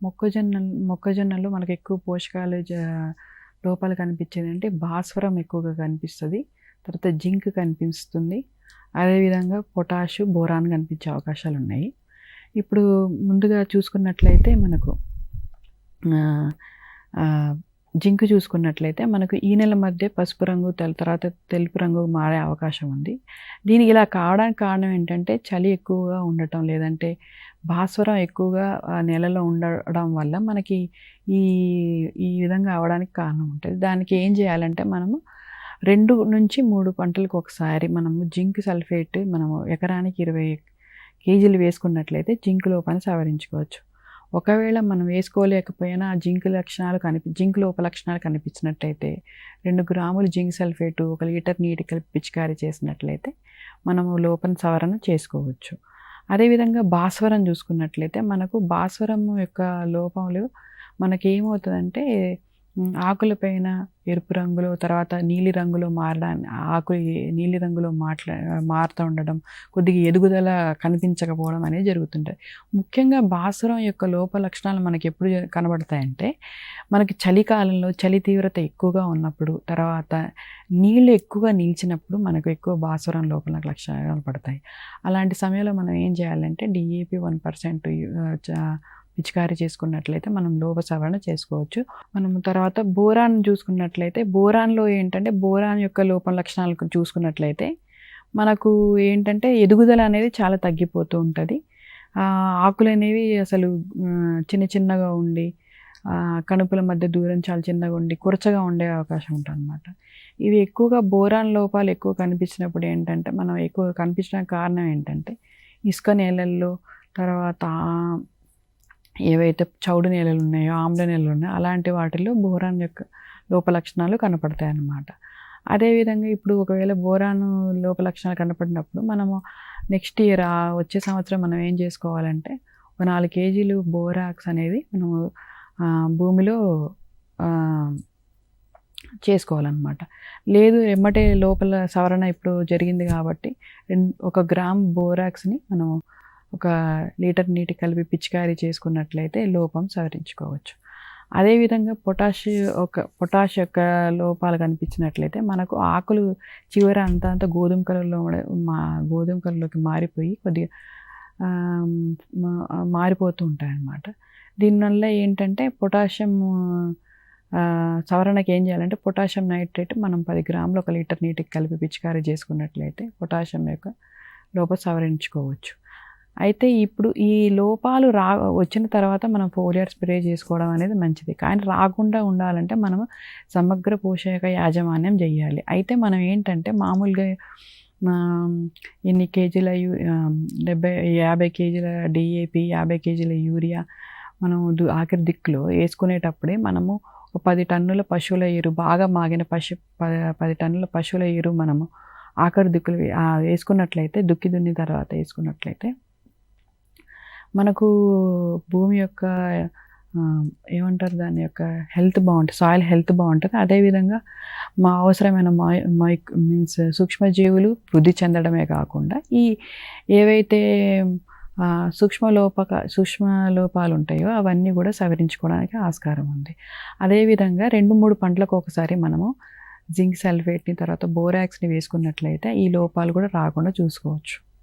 మొక్కజొన్నలో మనకు ఎక్కువ పోషకాలు లోపాలు కనిపించేదంటే భాస్వరం ఎక్కువగా కనిపిస్తుంది. తర్వాత జింక్ కనిపిస్తుంది. అదేవిధంగా పొటాషు, బోరాన్ కనిపించే అవకాశాలు ఉన్నాయి. ఇప్పుడు ముందుగా చూసుకున్నట్లయితే మనకు జింక్ చూసుకున్నట్లయితే మనకు ఈ నెల మధ్య పసుపు రంగు తర్వాత తెలుపు రంగు మారే అవకాశం ఉంది. దీనికి ఇలా కావడానికి కారణం ఏంటంటే చలి ఎక్కువగా ఉండటం, లేదంటే భాస్వరం ఎక్కువగా నేలలో ఉండడం వల్ల మనకి ఈ ఈ విధంగా అవడానికి కారణం ఉంటుంది. దానికి ఏం చేయాలంటే మనము 2-3 పంటలకు ఒకసారి మనము జింక్ సల్ఫేట్ మనము ఎకరానికి 20 కేజీలు వేసుకున్నట్లయితే జింక్ లోపాన్ని సవరించుకోవచ్చు. ఒకవేళ మనం వేసుకోలేకపోయినా జింక్ లోప లక్షణాలు కనిపించినట్లయితే 2 గ్రాములు జింక్ సల్ఫేటు 1 లీటర్ నీటి కలిపి పిచికారీ చేసినట్లయితే మనము లోపం సవరణ చేసుకోవచ్చు. అదేవిధంగా భాస్వరం చూసుకున్నట్లయితే మనకు భాస్వరం యొక్క లోపంలో మనకేమవుతుందంటే ఆకులపైన ఎరుపు రంగులో తర్వాత నీలి రంగులో ఆకులు నీలి రంగులో మారుతూ ఉండడం, కొద్దిగా ఎదుగుదల కనిపించకపోవడం అనేది జరుగుతుంటుంది. ముఖ్యంగా భాస్వరం యొక్క లోప లక్షణాలు మనకి ఎప్పుడు కనబడతాయంటే మనకి చలికాలంలో చలి తీవ్రత ఎక్కువగా ఉన్నప్పుడు, తర్వాత నీళ్ళు ఎక్కువగా నిలిచినప్పుడు మనకు ఎక్కువ భాస్వరం లోపల లక్షణాలు కనపడతాయి. అలాంటి సమయంలో మనం ఏం చేయాలంటే DAP 1% పిచికారీ చేసుకున్నట్లయితే మనం లోప సవరణ చేసుకోవచ్చు. మనము తర్వాత బోరాన్ చూసుకున్నట్లయితే బోరాన్లో ఏంటంటే బోరాన్ యొక్క లోపం లక్షణాలు చూసుకున్నట్లయితే మనకు ఏంటంటే ఎదుగుదల అనేది చాలా తగ్గిపోతూ ఉంటుంది. ఆకులు అనేవి అసలు చిన్నగా ఉండి కణుపుల మధ్య దూరం చాలా చిన్నగా ఉండి కురచగా ఉండే అవకాశం ఉంటుంది అన్నమాట. ఇవి ఎక్కువగా బోరాన్ లోపాలు ఎక్కువ కనిపించినప్పుడు ఏంటంటే మనం ఎక్కువ కనిపించడానికి కారణం ఏంటంటే ఇసుక నేలల్లో, తర్వాత ఏవైతే చౌడు నేలలు ఉన్నాయో, ఆమ్ల నేలలు ఉన్నాయో అలాంటి వాటిల్లో బోరాన్ యొక్క లోప లక్షణాలు కనపడతాయి అన్నమాట. అదేవిధంగా ఇప్పుడు ఒకవేళ బోరాను లోప లక్షణాలు కనపడినప్పుడు మనము నెక్స్ట్ ఇయర్ వచ్చే సంవత్సరం మనం ఏం చేసుకోవాలంటే 4 కేజీలు బోరాక్స్ అనేది మనము భూమిలో చేసుకోవాలన్నమాట. లేదు ఎమ్మటే లోపల సవరణ ఇప్పుడు జరిగింది కాబట్టి 1 గ్రామ్ బోరాక్స్ని మనం 1 లీటర్ నీటి కలిపి పిచికారీ చేసుకున్నట్లయితే లోపం సవరించుకోవచ్చు. అదేవిధంగా పొటాష్ యొక్క లోపాలు కనిపించినట్లయితే మనకు ఆకులు చివర అంతా గోధుమ కలర్లోకి మారిపోయి కొద్దిగా మారిపోతూ ఉంటాయన్నమాట. దీనివల్ల ఏంటంటే పొటాషియం సవరణకి ఏం చేయాలంటే పొటాషియం నైట్రేట్ మనం 10 గ్రాములు 1 లీటర్ నీటికి కలిపి పిచికారీ చేసుకున్నట్లయితే పొటాషియం యొక్క లోపం సవరించుకోవచ్చు. అయితే ఇప్పుడు ఈ లోపాలు వచ్చిన తర్వాత మనం ఫోలియర్ స్ప్రే చేసుకోవడం అనేది మంచిది. కానీ రాకుండా ఉండాలంటే మనము సమగ్ర పోషక యాజమాన్యం చేయాలి. అయితే మనం ఏంటంటే మామూలుగా ఇన్ని కేజీల 50 కేజీల DAP, 50 కేజీల యూరియా మనం ఆఖరి దిక్కులో వేసుకునేటప్పుడే మనము 10 టన్నుల పశువుల ఎరువు, బాగా మాగిన 10 టన్నుల పశువుల ఎరువు మనము ఆఖరి దిక్కులు వేసుకున్నట్లయితే, దున్ని తర్వాత వేసుకున్నట్లయితే మనకు భూమి యొక్క ఏమంటారు దాని యొక్క హెల్త్ బాగుంటుంది, సాయిల్ హెల్త్ బాగుంటుంది. అదేవిధంగా అవసరమైన సూక్ష్మజీవులు వృద్ధి చెందడమే కాకుండా ఏవైతే సూక్ష్మ లోపాలు ఉంటాయో అవన్నీ కూడా సవరించుకోవడానికి ఆస్కారం ఉంది. అదేవిధంగా 2-3 పంటలకు ఒకసారి మనము జింక్ సల్ఫేట్ని తర్వాత బోరాక్స్ని వేసుకున్నట్లయితే ఈ లోపాలు కూడా రాకుండా చూసుకోవచ్చు.